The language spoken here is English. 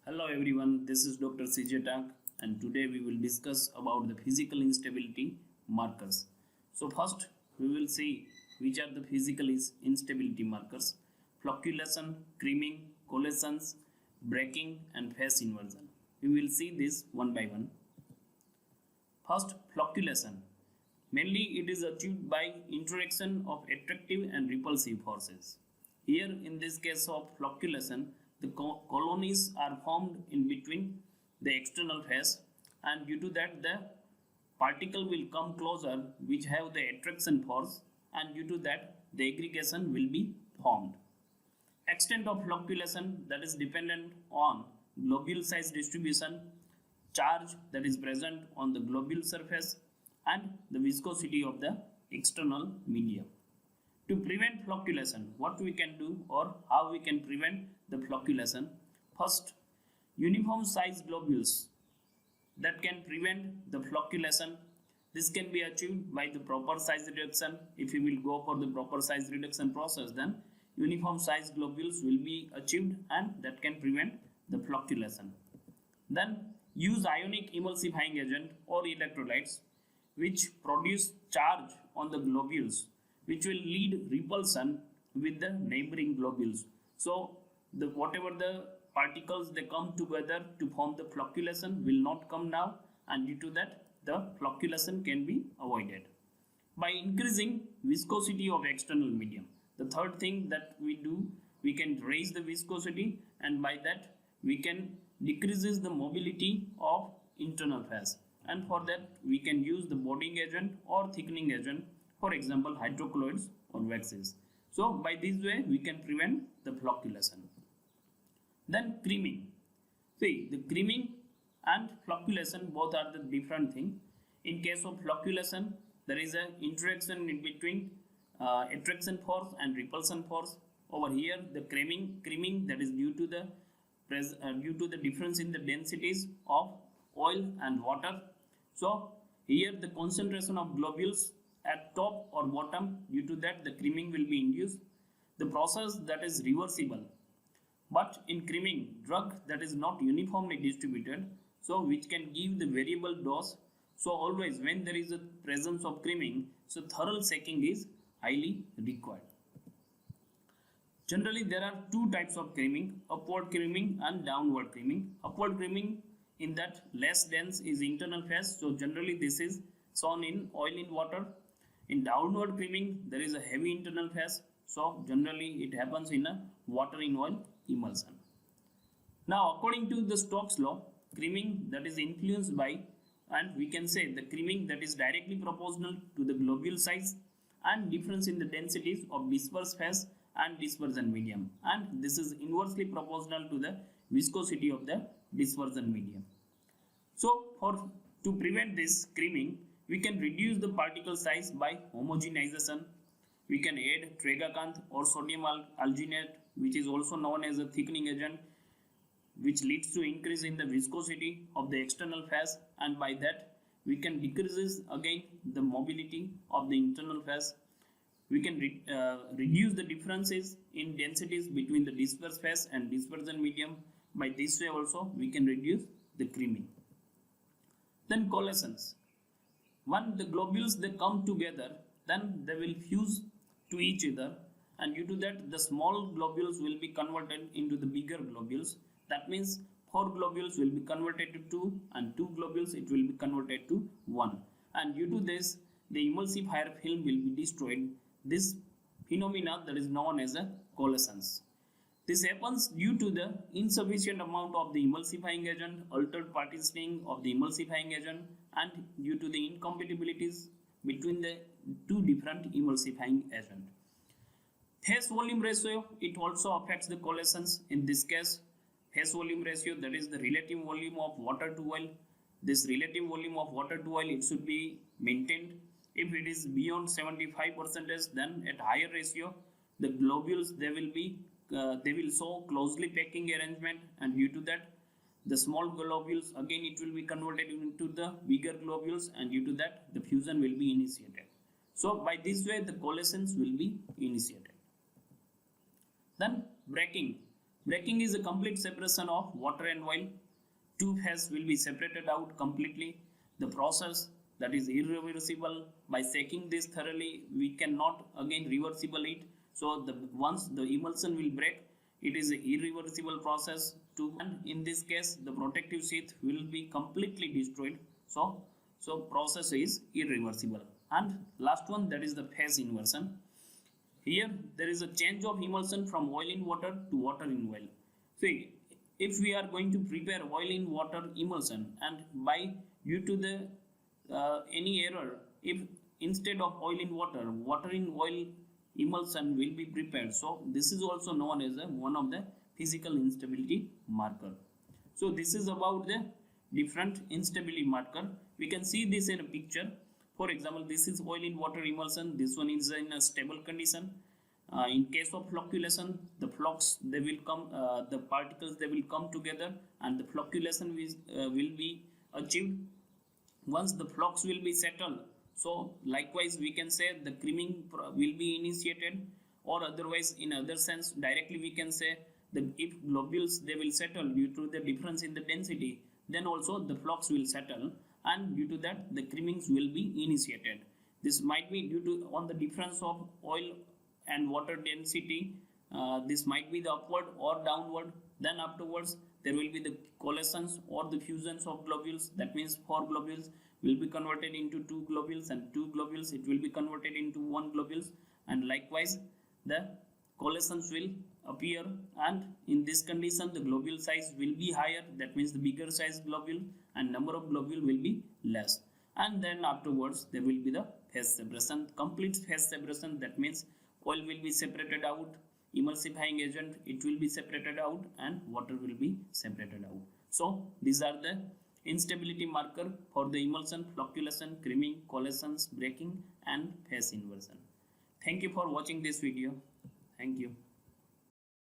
Hello everyone, this is Dr. CJ Tak and today we will discuss about the physical instability markers. So first we will see which are the physical instability markers: flocculation, creaming, coalescence, breaking and phase inversion. We will see this one by one. First, flocculation. Mainly it is achieved by interaction of attractive and repulsive forces. Here in this case of flocculation, the colonies are formed in between the external phase, and due to that the particle will come closer which have the attraction force, and due to that the aggregation will be formed. Extent of flocculation, that is dependent on globule size distribution, charge that is present on the globule surface, and the viscosity of the external medium. To prevent flocculation, what we can do or how we can prevent the flocculation? First, uniform size globules that can prevent the flocculation. This can be achieved by the proper size reduction. If you will go for the proper size reduction process, then uniform size globules will be achieved and that can prevent the flocculation. Then use ionic emulsifying agent or electrolytes which produce charge on the globules, which will lead repulsion with the neighboring globules. So whatever the particles they come together to form the flocculation will not come now, and due to that the flocculation can be avoided. By increasing viscosity of external medium, the third thing that we do, we can raise the viscosity, and by that we can decreases the mobility of internal phase, and for that we can use the bonding agent or thickening agent, for example hydrocolloids or waxes. So by this way we can prevent the flocculation. Then creaming. See, the creaming and flocculation both are the different thing. In case of flocculation, there is an interaction in between attraction force and repulsion force. Over here the creaming that is due to the difference in the densities of oil and water. So here the concentration of globules at top or bottom, due to that the creaming will be induced. The process that is reversible, but in creaming drug that is not uniformly distributed, so which can give the variable dose. So always when there is a presence of creaming, so thorough shaking is highly required. Generally there are two types of creaming: upward creaming and downward creaming. Upward creaming, in that less dense is internal phase, so generally this is shown in oil in water. In downward creaming there is a heavy internal phase, so generally it happens in a water in oil emulsion. Now according to the Stokes law, creaming that is influenced by, and we can say the creaming that is directly proportional to the globule size and difference in the densities of disperse phase and dispersion medium, and this is inversely proportional to the viscosity of the dispersion medium. So to prevent this creaming, we can reduce the particle size by homogenization. We can add tragacanth or sodium alginate, which is also known as a thickening agent, which leads to increase in the viscosity of the external phase, and by that we can decreases again the mobility of the internal phase. We can reduce the differences in densities between the disperse phase and dispersion medium. By this way also we can reduce the creaming. Then coalescence. When the globules they come together, then they will fuse to each other, and due to that the small globules will be converted into the bigger globules. That means 4 globules will be converted to 2, and 2 globules it will be converted to 1, and due to this the emulsifier film will be destroyed. This phenomena that is known as a coalescence. This happens due to the insufficient amount of the emulsifying agent, altered partitioning of the emulsifying agent, and due to the incompatibilities between the two different emulsifying agents. Phase volume ratio, it also affects the coalescence. In this case, phase volume ratio, that is the relative volume of water to oil. This relative volume of water to oil, it should be maintained. If it is beyond 75%, then at higher ratio, the globules they will show closely packing arrangement, and due to that the small globules again it will be converted into the bigger globules, and due to that the fusion will be initiated. So by this way the coalescence will be initiated. Then breaking. Breaking is a complete separation of water and oil. Two phases will be separated out completely. The process that is irreversible. By checking this thoroughly, we cannot again reversible it. So once the emulsion will break, it is an irreversible process. And in this case, the protective sheath will be completely destroyed. So process is irreversible. And last one, that is the phase inversion. Here there is a change of emulsion from oil in water to water in oil. See, if we are going to prepare oil in water emulsion, and by due to the any error, if instead of oil in water, water in oil emulsion will be prepared, so this is also known as one of the physical instability marker. So this is about the different instability marker. We can see this in a picture. For example, this is oil in water emulsion. This one is in a stable condition. In case of flocculation, the flocks they will come, the particles they will come together, and the flocculation will be achieved. Once the flocks will be settled, so likewise we can say the creaming will be initiated, or otherwise in other sense directly we can say that if globules they will settle due to the difference in the density, then also the flocks will settle, and due to that the creamings will be initiated. This might be due to on the difference of oil and water density. This might be the upward or downward. Then afterwards there will be the coalescence or the fusions of globules. That means 4 globules will be converted into 2 globules, and 2 globules it will be converted into 1 globules, and likewise the coalescence will appear, and in this condition the globule size will be higher. That means the bigger size globule, and number of globule will be less. And then afterwards there will be the phase separation, complete phase separation. That means oil will be separated out, emulsifying agent it will be separated out, and water will be separated out. So these are the instability marker for the emulsion, flocculation, creaming, coalescence, breaking, and phase inversion. Thank you for watching this video. Thank you.